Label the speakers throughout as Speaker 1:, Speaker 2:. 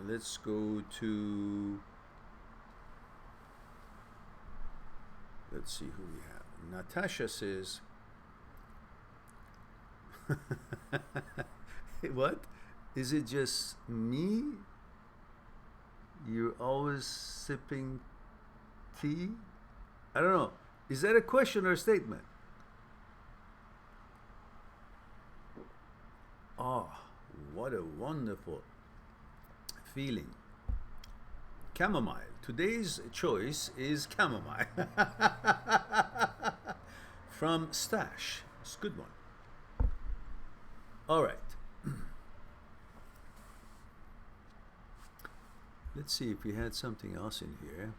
Speaker 1: let's go to, let's see who we have. Natasha says, what? Is it just me? You're always sipping tea? I don't know. Is that a question or a statement? Oh, what a wonderful feeling. Chamomile. Today's choice is chamomile. From Stash. It's a good one. All right. Let's see if we had something else in here.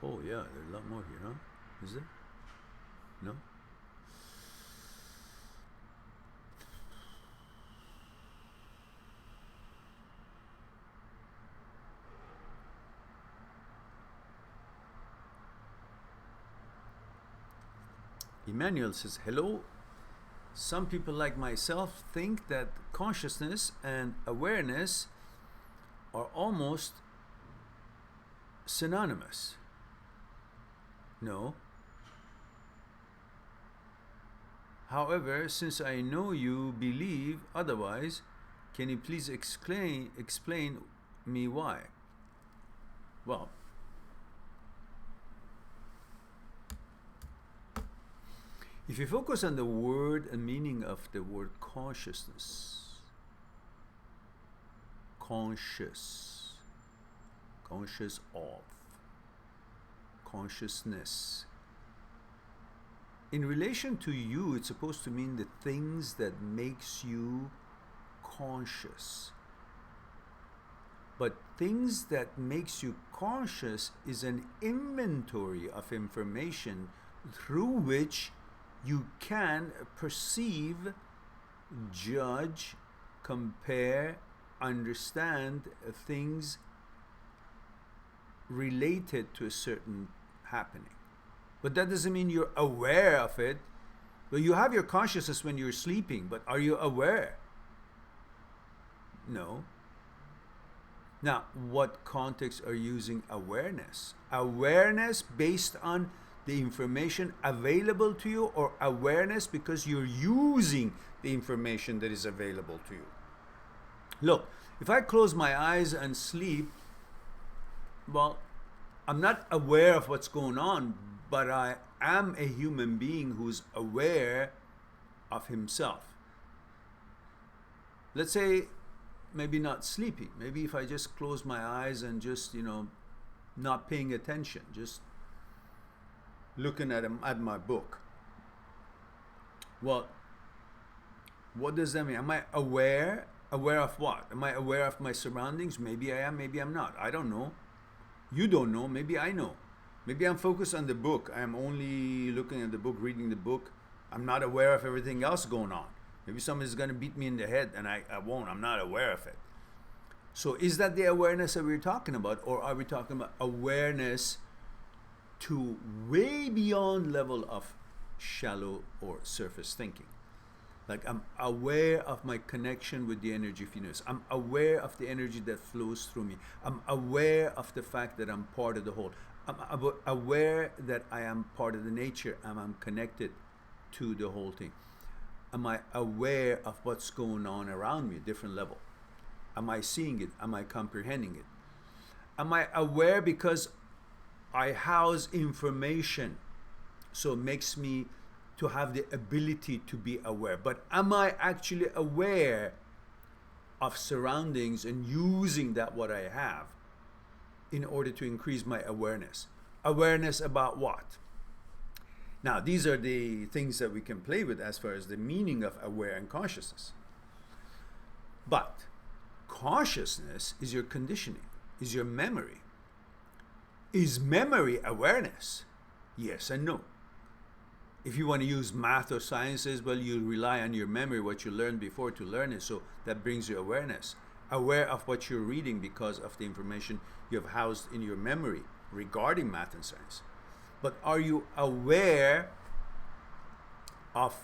Speaker 1: Oh yeah, there's a lot more here, huh? Is there? No? Emmanuel says, hello. Some people like myself think that consciousness and awareness are almost synonymous. No. However, since I know you believe otherwise, can you please explain me why? Well, if you focus on the word and meaning of the word consciousness, conscious of, consciousness. In relation to you, it's supposed to mean the things that makes you conscious. But things that makes you conscious is an inventory of information through which you can perceive, judge, compare, understand things related to a certain happening. But that doesn't mean you're aware of it. Well, you have your consciousness when you're sleeping, but are you aware? No. Now, what context are you using awareness? Awareness based on the information available to you, or awareness because you're using the information that is available to you? Look, if I close my eyes and sleep, well, I'm not aware of what's going on, but I am a human being who's aware of himself. Let's say maybe not sleeping. Maybe if I just close my eyes and just, not paying attention, just looking at my book. Well, what does that mean? Am I aware? Aware of what? Am I aware of my surroundings? Maybe I am, maybe I'm not. I don't know. You don't know. Maybe I know. Maybe I'm focused on the book. I'm only looking at the book, reading the book. I'm not aware of everything else going on. Maybe somebody's going to beat me in the head and I won't. I'm not aware of it. So is that the awareness that we're talking about? Or are we talking about awareness to way beyond level of shallow or surface thinking? Like I'm aware of my connection with the energy of universe. I'm aware of the energy that flows through me. I'm aware of the fact that I'm part of the whole. I'm aware that I am part of the nature and I'm connected to the whole thing. Am I aware of what's going on around me at a different level? Am I seeing it? Am I comprehending it? Am I aware because I house information, so it makes me to have the ability to be aware? But am I actually aware of surroundings and using that what I have in order to increase my awareness? Awareness about what? Now, these are the things that we can play with as far as the meaning of aware and consciousness. But consciousness is your conditioning, is your memory. Is memory awareness? Yes and no. If you want to use math or sciences, well, you rely on your memory, what you learned before to learn it, so that brings you awareness. Aware of what you're reading because of the information you have housed in your memory regarding math and science. But are you aware of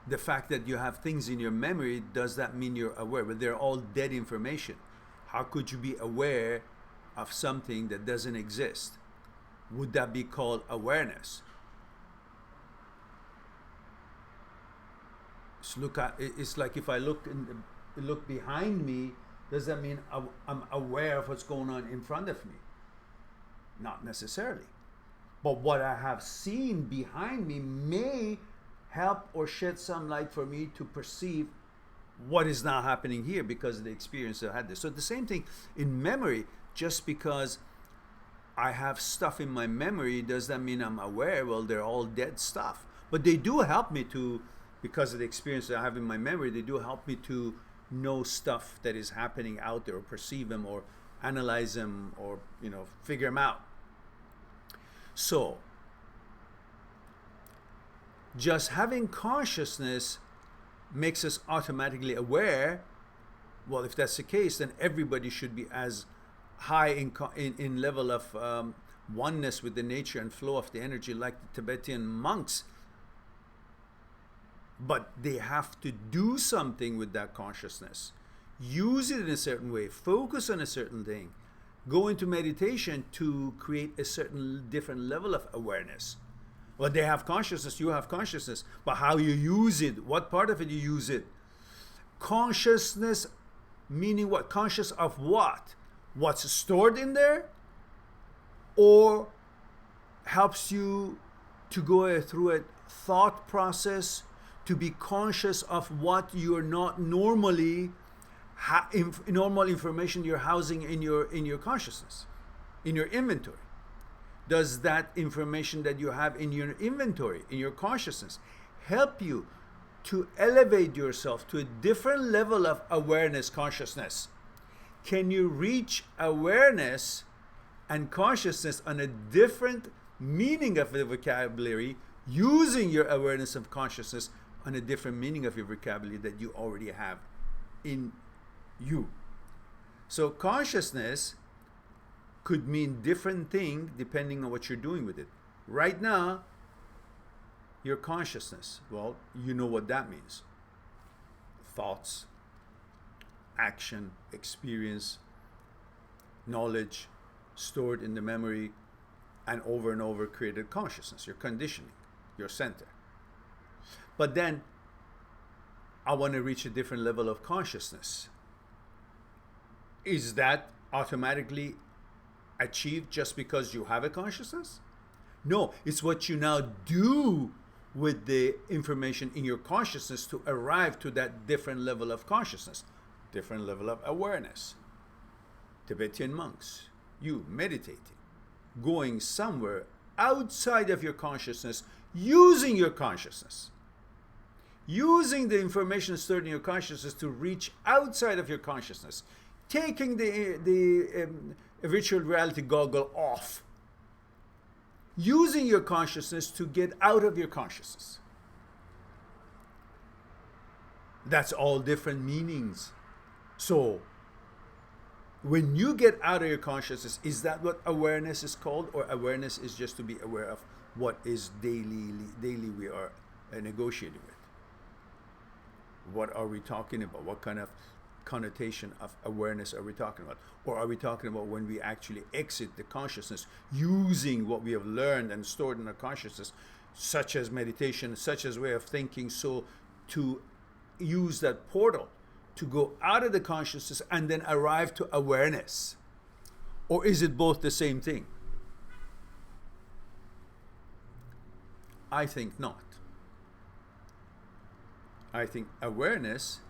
Speaker 1: the fact that you have things in your memory, does that mean you're aware? But they're all dead information. How could you be aware of something that doesn't exist? Would that be called awareness? It's like if I look behind me, does that mean I'm aware of what's going on in front of me? Not necessarily. But what I have seen behind me may help or shed some light for me to perceive what is now happening here because of the experience I had this. So the same thing in memory, just because I have stuff in my memory, does that mean I'm aware? Well, they're all dead stuff. But they do help me to, because of the experience that I have in my memory, they do help me to know stuff that is happening out there, or perceive them, or analyze them, or figure them out. So just having consciousness makes us automatically aware. Well, if that's the case, then everybody should be as high in level of oneness with the nature and flow of the energy like the Tibetan monks. But they have to do something with that consciousness. Use it in a certain way. Focus on a certain thing. Go into meditation to create a certain different level of awareness. Well, they have consciousness, you have consciousness, but how you use it, what part of it you use it. Consciousness meaning what? Conscious of what? What's stored in there? Or helps you to go through a thought process, to be conscious of what you're not normally, normal information you're housing in your consciousness, in your inventory. Does that information that you have in your inventory, in your consciousness, help you to elevate yourself to a different level of awareness, consciousness? Can you reach awareness and consciousness on a different meaning of the vocabulary, using your awareness of consciousness on a different meaning of your vocabulary that you already have in you? So consciousness could mean different thing depending on what you're doing with it. Right now, your consciousness, well, you know what that means. Thoughts, action, experience, knowledge stored in the memory and over created consciousness, your conditioning, your center. But then I want to reach a different level of consciousness. Is that automatically achieved just because you have a consciousness? No, it's what you now do with the information in your consciousness to arrive to that different level of consciousness, different level of awareness. Tibetan monks, you meditating, going somewhere outside of your consciousness, using your consciousness, using the information stored in your consciousness to reach outside of your consciousness, taking the virtual reality goggle off, using your consciousness to get out of your consciousness. That's all different meanings. So when you get out of your consciousness, is that what awareness is called? Or awareness is just to be aware of what is daily we are negotiating with? What are we talking about? What kind of connotation of awareness are we talking about? Or are we talking about when we actually exit the consciousness, using what we have learned and stored in our consciousness, such as meditation, such as way of thinking, so to use that portal to go out of the consciousness and then arrive to awareness? Or is it both the same thing? I think not. I think awareness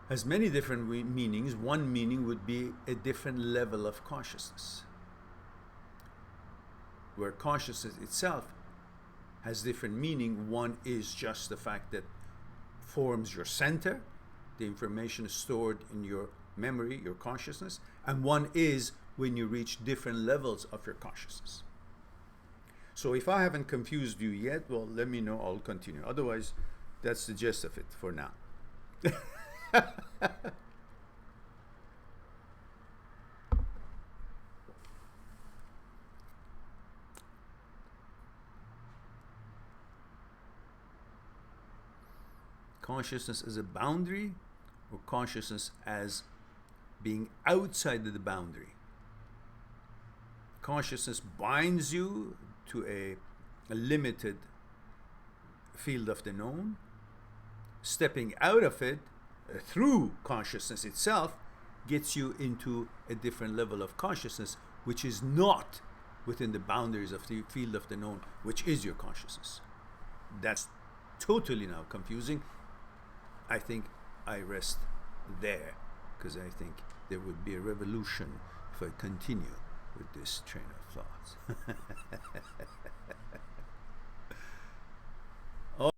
Speaker 1: has many different meanings. One meaning would be a different level of consciousness, where consciousness itself has different meaning. One is just the fact that forms your center, the information is stored in your memory, your consciousness, and one is when you reach different levels of your consciousness. So if I haven't confused you yet, well, let me know, I'll continue. Otherwise, that's the gist of it for now. Consciousness as a boundary, or consciousness as being outside of the boundary? Consciousness binds you to a limited field of the known. Stepping out of it through consciousness itself gets you into a different level of consciousness, which is not within the boundaries of the field of the known, which is your consciousness. That's totally now confusing. I think I rest there, because I think there would be a revolution if I continue with this train of thoughts.